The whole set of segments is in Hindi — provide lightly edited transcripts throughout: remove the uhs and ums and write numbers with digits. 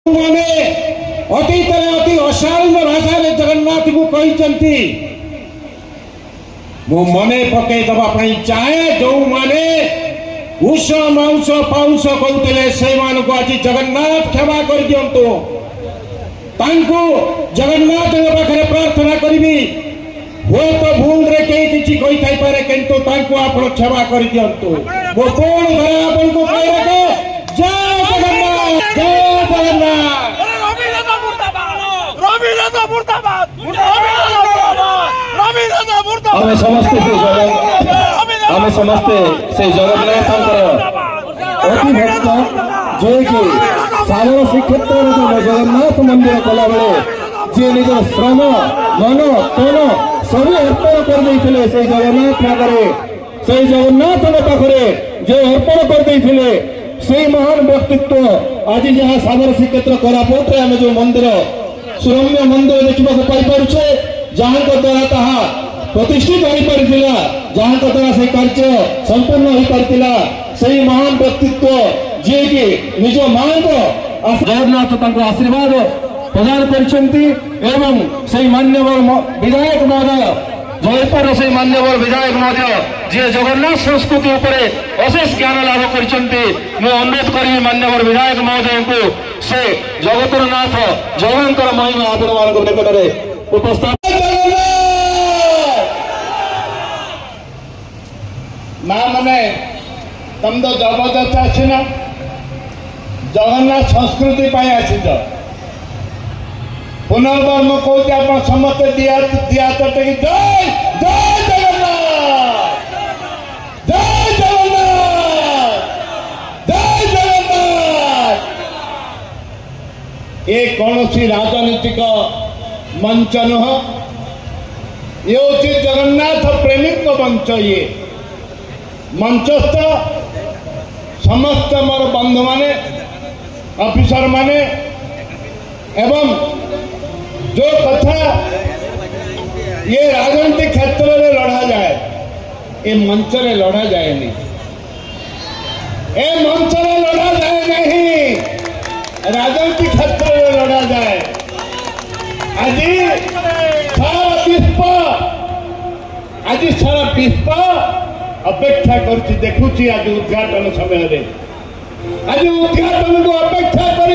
मैंने अतीत अति अशालीन भाषा जगन्नाथ को कहते मो मने पकईदे चाहे जो माने उष मांस पाउस कहते से आज जगन्नाथ क्षमा कर दिंतु जगन्नाथ पाखे प्रार्थना करी हुए तो भूल रे कई किसी कही थाई पारे किंतु आप क्षमा कर दिंतु मो कौन धरा आपको कह जय जगन्नाथ जय जगन्नाथ आमे समस्ते से जगन्नाथ अति भक्त जो कि सागर श्रीक्षेत्र जगन्नाथ मंदिर कला बेले जी निज श्रम मन तन सब अर्पण कर से जगन्नाथ पाखे से जगन्नाथ पाखे जो अर्पण कर से महान व्यक्तित्व आज जहाँ सागर श्रीक्षेत्र कोरापुट आम जो मंदिर सुरम्य मंदिर देखा पारे जहाँ द्वारा ताहा प्रतिष्ठित हो पारिथिला जहाँ द्वारा से कार्य संपूर्ण हो पारिथिला से महान व्यक्तित्व जी कि निज मां को जगन्नाथ आशीर्वाद प्रदान करछंती एवं से मान्यवर विधायक महोदय जयपुर से मान्यवर विधायक महोदय जी जगन्नाथ संस्कृति उपरे अशेष ज्ञान लाभ करछंती मु अनुरोध करी मान्यवर विधायक महोदय को से जगतर नाथ जगन्नाथ महिमा आपण मान निकट में उपस्थापित माँ मैंने तुम तो जबरदस्त आसी ना जगन्नाथ संस्कृति आसीच पुनर्बार मुझे कहते आप समस्ते दिया टेक जय जय जगन्नाथ जय जगन्नाथ जय जगन्नाथ। ये कौन सी राजनीतिक मंच नुह ये हूँ जगन्नाथ प्रेमिक मंच ये मंचस्थ समस्त मोर बंधु माने ऑफिसर माने एवं जो कथा ये राजनीतिक क्षेत्र में लड़ा जाए ये मंच में लड़ा जाए नहीं ये मंच में लड़ा जाए नहीं राजनीतिक क्षेत्र में लड़ा जाए। आज सारा विश्व अपेक्षा कर देखुची आज उद्घाटन समय आज उद्घाटन को अपेक्षा कर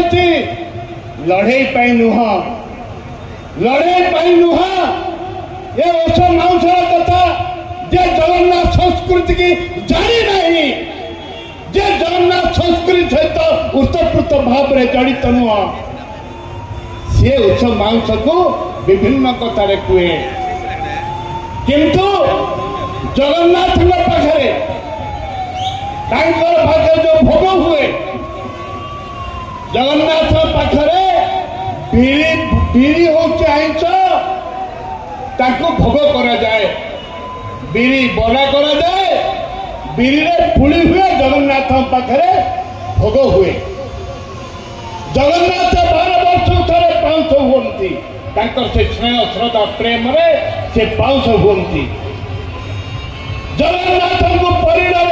लड़े नुह लड़े नुह ये ओष मांसर कथा जे जगन्नाथ संस्कृति की जानी नहीं जे जगन्नाथ संस्कृति सहित उत्तप्रोत भाव में जड़ित नुह सी ओष मांस को विभिन्न कथार कहे किंतु जगन्नाथ पाखे पाखे जो भोग हुए जगन्नाथ पाखे बीरी हूँ आईच ताको भोग करा जाए बीरी बड़ा करा जाए बीरी रे पुली हुए जगन्नाथ पाखे भोग हुए जगन्नाथ 12 वर्ष थे पाउस हुंती से स्नेह श्रद्धा प्रेम रे से पाउस हुंती जगन्नाथ को परिणाम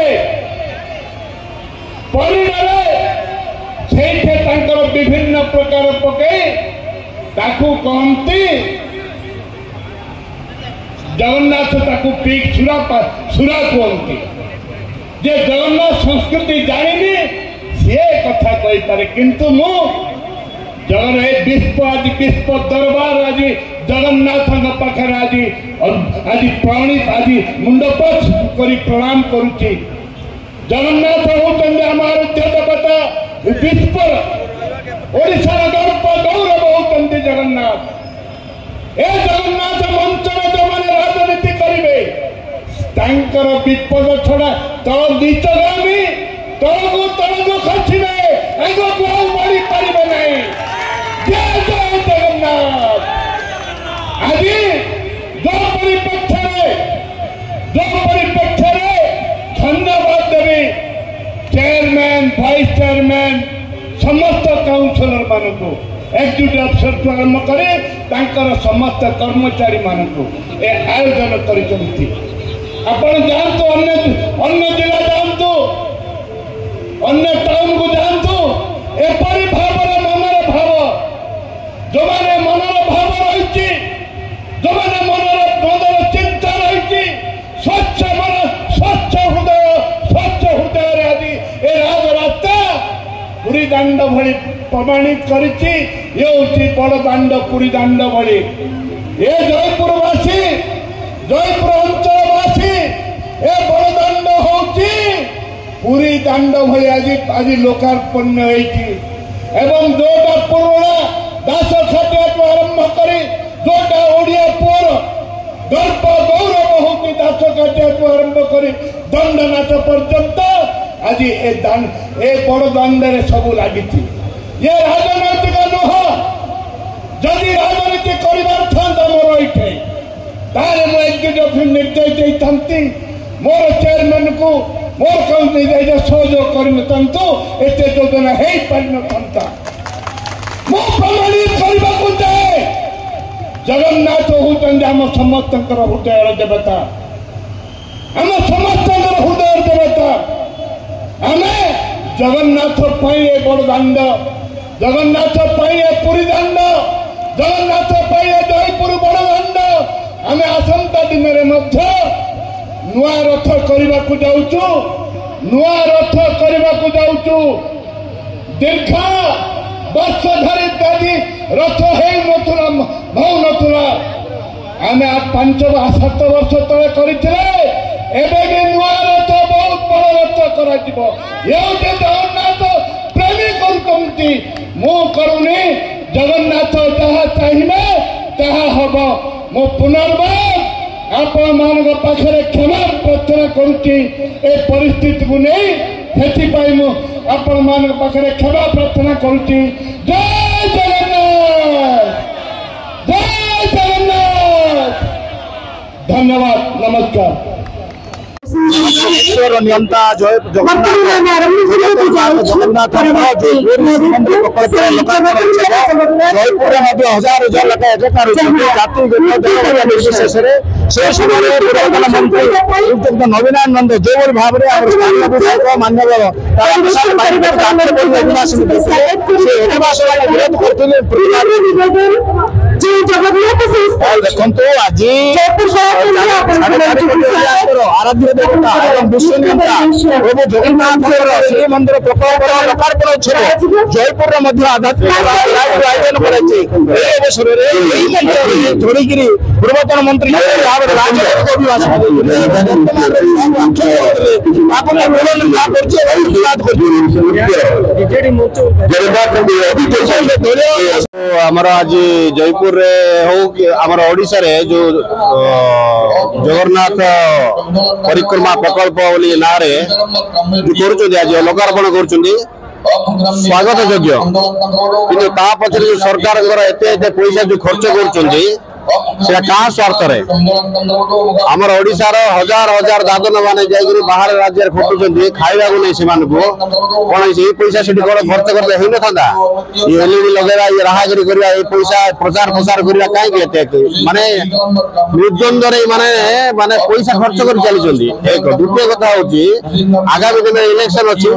विभिन्न प्रकार पकई कहती जगन्नाथ ताकू पीक सुरा कहती जे जगन्नाथ संस्कृति जानी सी कथा कही पारे किंतु मु विश्व आज विश्व दरबार आज जगन्नाथ पाखे आज प्रणीत आज मुंडपच कर प्रणाम करुच्ची जगन्नाथ होती आम आराध्य देवता विश्व ओडिशार गर्व गौरव होती जगन्नाथ ए जगन्नाथ मंच में जो मैंने राजनीति करेंगे विपद छड़ा तल नीचगामी तलू खसवे आगू आउ बढ़ी पारे नहीं जय जय जगन्नाथ। आज जो परिप्रेक्षी धन्यवाद देवी चेयरमैन वाइस चेयरमैन समस्त काउंसिलर मान को एक्जिक्यूटिव अफिसर आरंभ कर समस्त कर्मचारी मान को आयोजन कर जातु अन्य जिला जातु अन्य टाउन को जातु एपरी भाव मनर भाव जो मैंने मनर भाव रही जो मैंने मनर चिंता रही स्वच्छ मन स्वच्छ हृदय आज ए राजरास्ता पुरी दांड भली प्रमाणित करिछि ये बड़ दांड पुरी दांड भली ये जयपुरवासी जयपुर अंचलवासी ए बड़ दांड होची पुरी दांड भली आज लोकार्पण होइछि एवं जोटा पुराणा दास खाटिया आरंभ करी जोटा ओडिया पुर गर्व गौरव होती दास खाटिया आरंभ करी दंड नाच पर्यंत आज ए बड़ दंडे सब लगी ये राजनैतिक नुह जदि राजनीति कर मोर ये तारे मुझे एग्जीक्यूटिव निर्देश देती मोर चेयरमैन को मोर कौन सहयोग कर एत योजना हो पार ना मो प्रमाणित करने चाहे जगन्नाथ होती आम समस्त हृदय देवता आम समस्त हृदय देवता आम जगन्नाथ बड़ दांड जगन्नाथ पुरी दांड जगन्नाथ जयपुर बड़ दांड आम आसंता दिन में नुआ रथ करने को जाऊँ नुआ रथ करने को जाऊँ दीर्घ वर्ष धरी दादी रथ हो नौला आम 5-7 वर्ष तले करते नुआ रथ बहुत बड़ रथ कर जगन्नाथ प्रेमी करते मुझे जगन्नाथ जहाँ चाहिए ताहा हम मो पुनर्बार आपण मान पाखे क्षमा प्रार्थना करुच्ची परिस्थिति को नहीं आपण मान पाखे क्षमा प्रार्थना करुच्ची जय जगन्नाथ जय जगन्नाथ धन्यवाद नमस्कार विश्वर नियंता जगन्नाथ जयपुर हजार हजार लोक एकाकार निर्विशेष से समय पूर्वतन मंत्री श्रीयुक्त नवीनानंद जो भाव में स्थानीय विधायक माननीय विरोध करते आज आराध्य देवता एवं विश्व नियंता प्रभु जगन्नाथ श्रीमंदिर प्रकल्प लोकार्पण उत्सव जयपुर आध्यात्मिक आयोजन जोड़ी पूर्वतन मंत्री आमर आज जयपुर हो कि आमर ओडिशा रे जो जगन्नाथ परिक्रमा प्रकल्प बोली ना रे आज लोकार्पण कर स्वागत योग्य कि पचर जो सरकार एत पैसा जो खर्च कर क्या स्वार्थ रे आमर ओडिशार हजार हजार दादन माने जाइकरी बाहर राज्य खटुचंदी खाइबा को नहीं सेमान को कोन ए पैसा सेठी कोन खर्च करले हेन थांदा ये एलईडी लगेबा ये राहागिरी करबा ए पैसा प्रचार प्रसार करबा काई के एते माने निर्द्वंद रे माने पैसा खर्च कर चली चंदी एक द्वितीय कथा होची आगामी दिन इलेक्शन अछि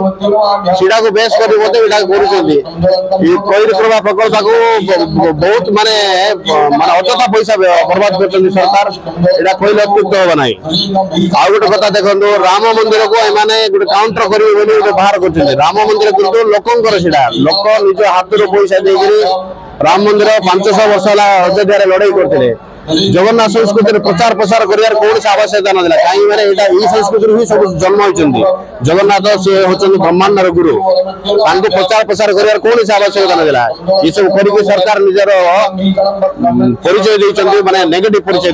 सीडा को बेस कर बोते एटा करूचंदी ये परिक्रमा प्रकल्प को बहुत माने अजथा पैसा बर्बाद कर सरकार एटा कहले अत्युक्त होगा ना आ गोटे कथा देखो राम मंदिर को गोटे काउंटर करेंगे बाहर कर राम मंदिर किंतु लोकंकर लोक निज हाथ पैसा देकर राम मंदिर 500 वर्ष अयोध्या लड़ाई करते जगन्नाथ संस्कृति प्रचार प्रसार कर कौन सा आवश्यकता ना कहीं मैंने ये संस्कृति ही सब जन्म होती जगन्नाथ सी होती ब्रह्मांडर गुरु प्रचार प्रसार कर कौन सा आवश्यकता ना ये सब करके सरकार निजर परिचय माने नेगेटिव परिचय